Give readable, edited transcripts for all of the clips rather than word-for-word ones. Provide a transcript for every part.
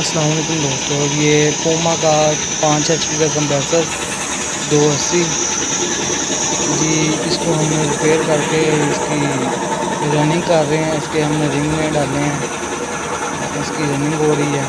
अस्सलाम वालेकुम दोस्तों, ये पूमा का 5 HP का कंप्रेसर 280 जी। इसको हमने रिपेयर करके इसकी रनिंग कर रहे हैं। इसके हमने रिंग में डाले हैं, इसकी रनिंग हो रही है।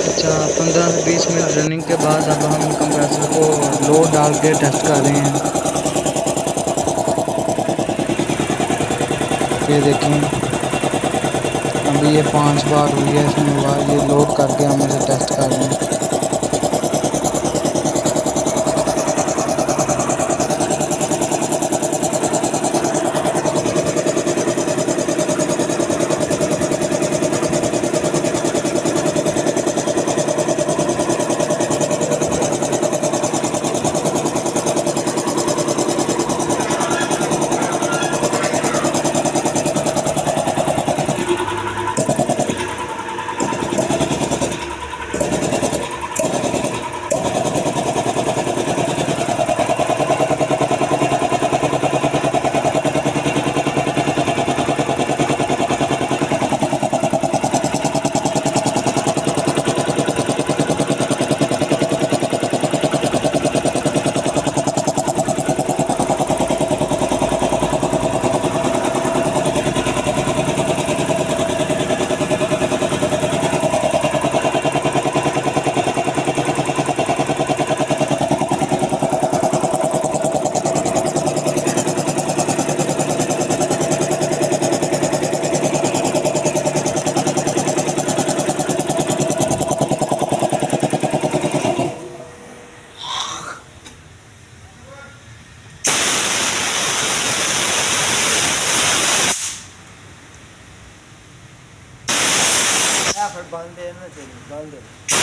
अच्छा, 15 से 20 मिनट रनिंग के बाद अब हम कंप्रेसर को लोड डाल के टेस्ट कर रहे हैं। ये देखें, अभी ये 5 बार हुई है इसमें आवाज़। ये लोड करके हम इसे टेस्ट कर रहे हैं। बंद है ना, चलिए बंद है।